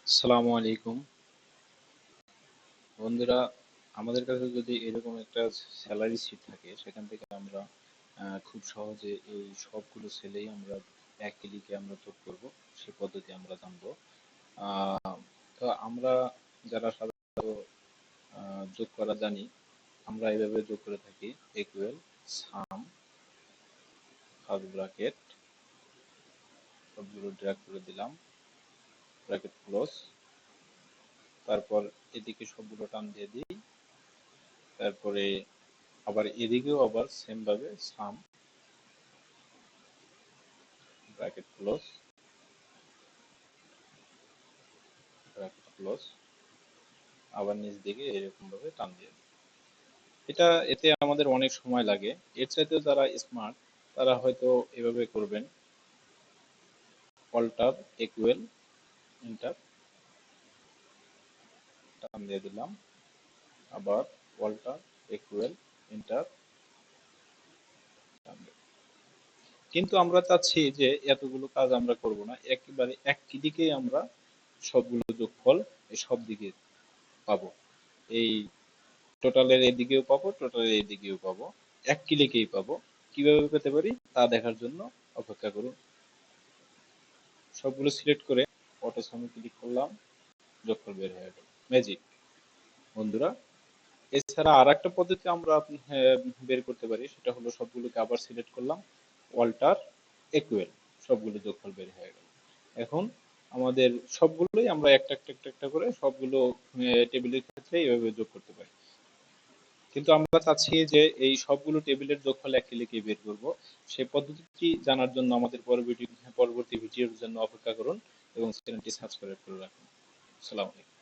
আসসালামু আলাইকুম বন্ধুরা। আমাদের কাছে যদি এরকম একটা স্যালারি শিট থাকে, সেখান থেকে আমরা খুব সহজে এই সবগুলো সেলেই আমরা এক ক্লিকে আমরা যোগ করব, সে পদ্ধতি আমরা জানবো। আহ, তো আমরা যারা সাধারণত যোগ করা জানি, আমরা এইভাবে যোগ করে থাকি। ইকুয়াল সাম ফার্স্ট ব্র্যাকেট, সবগুলো ড্র্যাগ করে দিলাম, ব্র্যাকেট ক্লোজ। তারপর এদিকে সবগুলো টান দিয়ে দিই। তারপরে আবার এদিকেও আবার সেম ভাবে সাম ব্র্যাকেট ক্লোজ, ব্র্যাকেট ক্লোজ, আবার নিচ দিকে এরকম ভাবে টান দিয়ে দিই। এতে আমাদের অনেক সময় লাগে। এর চাইতেও যারা স্মার্ট, তারা হয়তো এভাবে করবেন। অল্টার ইকুয়াল এন্টার, টান দিয়ে দিলাম, আবার অল্টার ইকুয়াল এন্টার, টান দিয়ে। কিন্তু আমরা চাচ্ছি যে এতগুলো কাজ আমরা করব না, একেবারে এক ক্লিকেই আমরা সবগুলো যোগফল এই সব দিকে পাবো। এই টোটালের এদিকেও পাবো, টোটালের এদিকেও পাবো, এক ক্লিকেই পাবো। কিভাবে পেতে পারি তা দেখার জন্য অপেক্ষা করুন। সবগুলো সিলেক্ট করে অটো সামে ক্লিক করলাম, যোগফল বের হয়ে গেল, ম্যাজিক। বন্ধুরা, এছাড়া আর একটা পদ্ধতি আমরা বের করতে পারি, সেটা হলো সবগুলোকে আবার সিলেক্ট করলাম, অল্টার ইকুয়াল, সবগুলো যোগফল বের হয়ে গেল। এখন আমাদের সবগুলোই আমরা একটা একটা একটা একটা করে সবগুলো টেবিলের ক্ষেত্রে এইভাবে যোগ করতে পারি। কিন্তু আমরা চাচ্ছি যে এই সবগুলো টেবিলের যোগফল এক ক্লিকে বের করব। সেই পদ্ধতিটি জানার জন্য আমাদের পরবর্তী ভিডিওর জন্য অপেক্ষা করুন এবং চ্যানেলটি সাবস্ক্রাইব করে রাখুন। আসসালামু আলাইকুম।